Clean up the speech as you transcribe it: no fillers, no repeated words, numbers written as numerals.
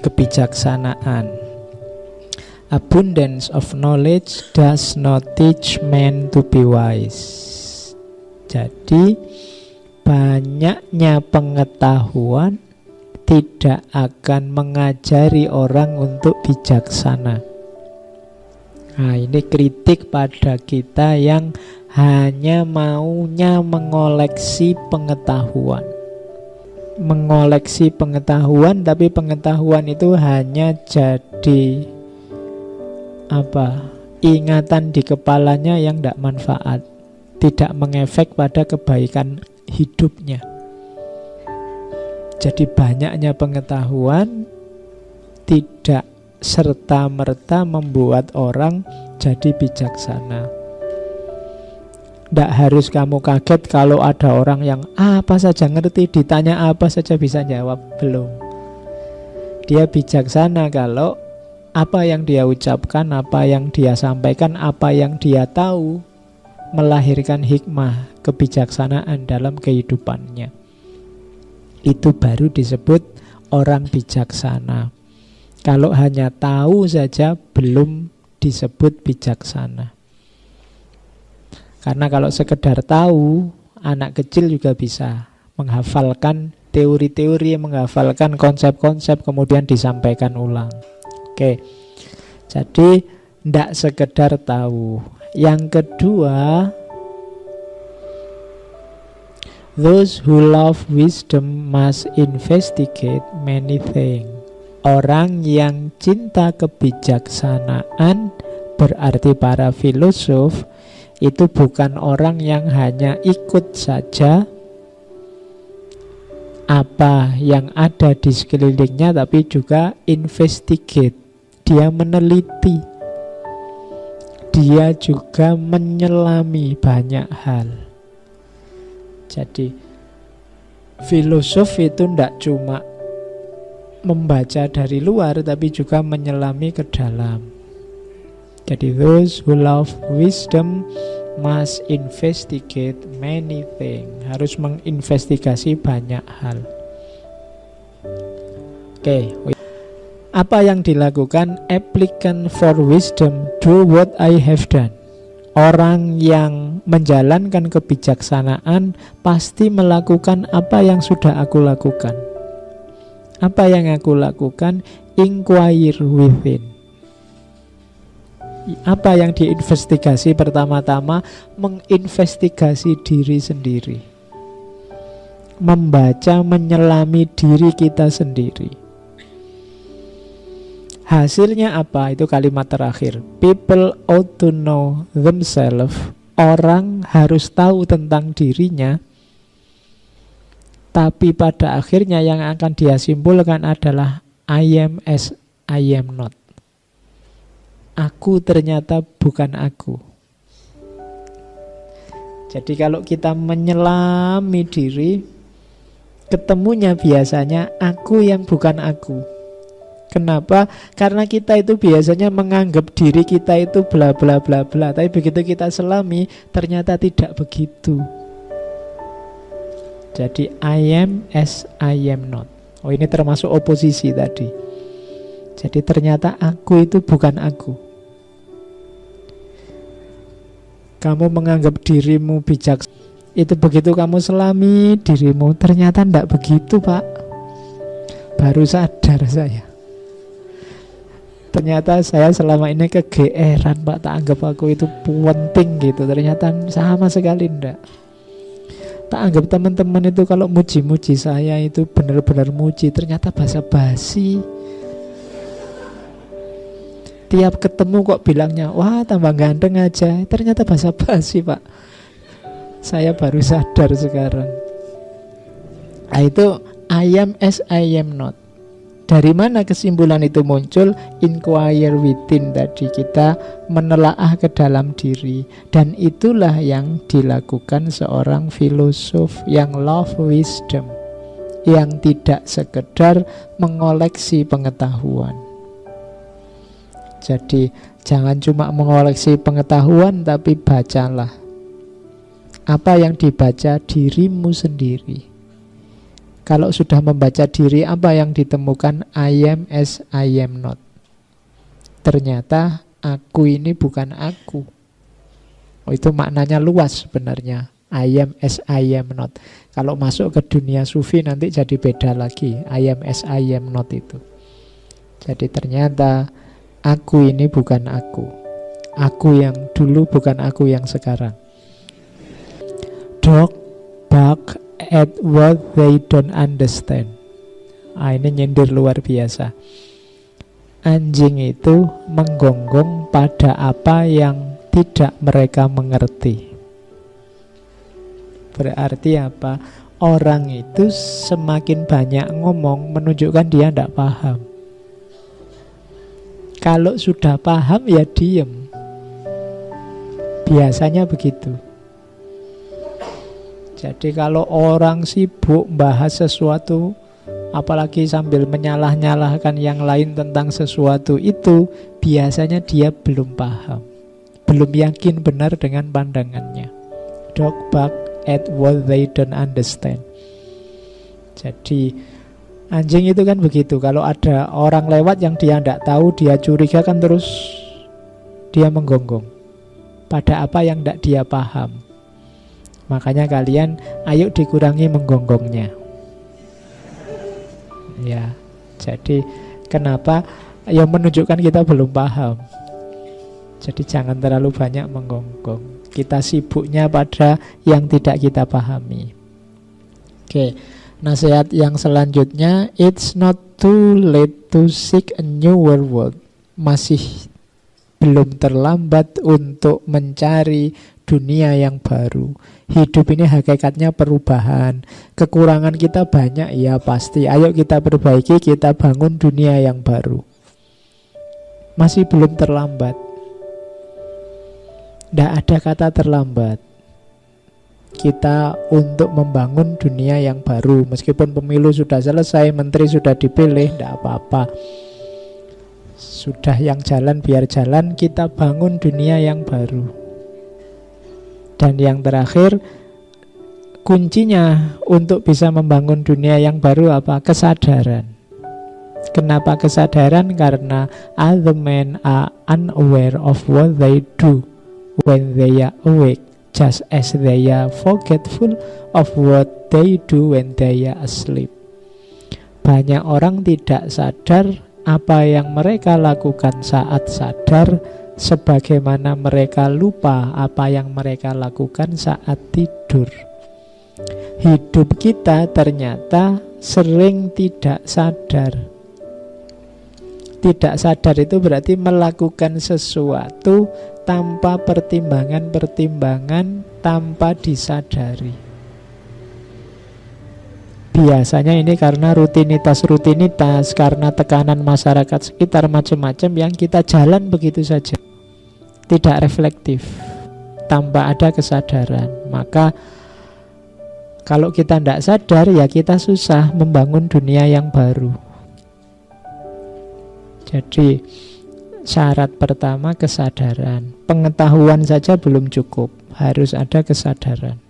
kebijaksanaan. Abundance of knowledge does not teach man to be wise. Jadi banyaknya pengetahuan tidak akan mengajari orang untuk bijaksana. Nah, ini kritik pada kita yang hanya maunya mengoleksi pengetahuan. Mengoleksi pengetahuan, tapi pengetahuan itu hanya jadi ingatan di kepalanya yang tidak manfaat, tidak mengefek pada kebaikan hidupnya. Jadi banyaknya pengetahuan tidak serta-merta membuat orang jadi bijaksana. Tidak harus kamu kaget kalau ada orang yang apa saja ngerti, ditanya apa saja bisa jawab. Belum. Dia bijaksana kalau apa yang dia ucapkan, apa yang dia sampaikan, apa yang dia tahu melahirkan hikmah, kebijaksanaan dalam kehidupannya. Itu baru disebut orang bijaksana. Kalau hanya tahu saja belum disebut bijaksana. Karena kalau sekedar tahu, anak kecil juga bisa menghafalkan teori-teori, menghafalkan konsep-konsep, kemudian disampaikan ulang. Oke, jadi tidak sekedar tahu. Yang kedua, those who love wisdom must investigate many things. Orang yang cinta kebijaksanaan, berarti para filosof, itu bukan orang yang hanya ikut saja apa yang ada di sekelilingnya, tapi juga investigate. Dia meneliti, dia juga menyelami banyak hal. Jadi filosof itu tidak cuma membaca dari luar, tapi juga menyelami ke dalam. Jadi those who love wisdom must investigate many things. Harus menginvestigasi banyak hal. Oke. Apa yang dilakukan applicant for wisdom do what I have done. Orang yang menjalankan kebijaksanaan pasti melakukan apa yang sudah aku lakukan. Apa yang aku lakukan? Inquire within. Apa yang diinvestigasi pertama-tama? Menginvestigasi diri sendiri. Membaca, menyelami diri kita sendiri. Hasilnya apa? Itu kalimat terakhir. People ought to know themselves. Orang harus tahu tentang dirinya. Tapi pada akhirnya yang akan dia simpulkan adalah I am as I am not. Aku ternyata bukan aku. Jadi kalau kita menyelami diri, ketemunya biasanya aku yang bukan aku. Kenapa? Karena kita itu biasanya menganggap diri kita itu bla bla bla bla. Tapi begitu kita selami, ternyata tidak begitu. Jadi I am as I am not. Oh, ini termasuk oposisi tadi. Jadi ternyata aku itu bukan aku. Kamu menganggap dirimu bijak, itu begitu kamu selami dirimu, ternyata tidak begitu, Pak. Baru sadar saya. Ternyata saya selama ini kegeeran, Pak. Tak anggap aku itu penting gitu. Ternyata sama sekali enggak. Tak anggap teman-teman itu kalau muji-muji saya itu benar-benar muji. Ternyata basa-basi. Tiap ketemu kok bilangnya, wah tambah ganteng aja. Ternyata basa-basi, Pak. Saya baru sadar sekarang. Nah, itu I am as I am not. Dari mana kesimpulan itu muncul? Inquire within tadi, kita menelaah ke dalam diri. Dan itulah yang dilakukan seorang filosof yang love wisdom, yang tidak sekedar mengoleksi pengetahuan. Jadi jangan cuma mengoleksi pengetahuan, tapi bacalah. Apa yang dibaca? Dirimu sendiri. Kalau sudah membaca diri, apa yang ditemukan? I am as I am not. Ternyata aku ini bukan aku. Oh, itu maknanya luas sebenarnya. I am as I am not. Kalau masuk ke dunia sufi nanti jadi beda lagi. I am as I am not itu. Jadi ternyata aku ini bukan aku. Aku yang dulu bukan aku yang sekarang. Dog bark at what they don't understand. Ini nyindir luar biasa. Anjing itu menggonggong pada apa yang tidak mereka mengerti. Berarti apa? Orang itu semakin banyak ngomong menunjukkan dia tidak paham. Kalau sudah paham ya diem. Biasanya begitu. Jadi kalau orang sibuk bahas sesuatu, apalagi sambil menyalah-nyalahkan yang lain tentang sesuatu itu, biasanya dia belum paham, belum yakin benar dengan pandangannya. Dog bark at what they don't understand. Jadi anjing itu kan begitu. Kalau ada orang lewat yang dia tidak tahu, dia curiga kan terus dia menggonggong pada apa yang tidak dia paham. Makanya kalian ayo dikurangi menggonggongnya. Ya, jadi kenapa? Ya menunjukkan kita belum paham. Jadi jangan terlalu banyak menggonggong. Kita sibuknya pada yang tidak kita pahami. Oke, nasihat yang selanjutnya, it's not too late to seek a newer world. Masih belum terlambat untuk mencari dunia yang baru. Hidup ini hakikatnya perubahan. Kekurangan kita banyak, ya pasti. Ayo kita perbaiki, kita bangun dunia yang baru. Masih belum terlambat. Tidak ada kata terlambat. Kita untuk membangun dunia yang baru. Meskipun pemilu sudah selesai, menteri sudah dipilih, tidak apa-apa. Sudah yang jalan biar jalan, kita bangun dunia yang baru. Dan yang terakhir, kuncinya untuk bisa membangun dunia yang baru apa? Kesadaran. Kenapa kesadaran? Karena other men are unaware of what they do when they are awake, just as they are forgetful of what they do when they are asleep. Banyak orang tidak sadar apa yang mereka lakukan saat sadar, sebagaimana mereka lupa apa yang mereka lakukan saat tidur. Hidup kita ternyata sering tidak sadar. Tidak sadar itu berarti melakukan sesuatu tanpa pertimbangan-pertimbangan, tanpa disadari. Biasanya ini karena rutinitas-rutinitas, karena tekanan masyarakat sekitar macam-macam yang kita jalan begitu saja, tidak reflektif, tanpa ada kesadaran. Maka kalau kita tidak sadar, ya kita susah membangun dunia yang baru. Jadi syarat pertama kesadaran. Pengetahuan saja belum cukup, harus ada kesadaran.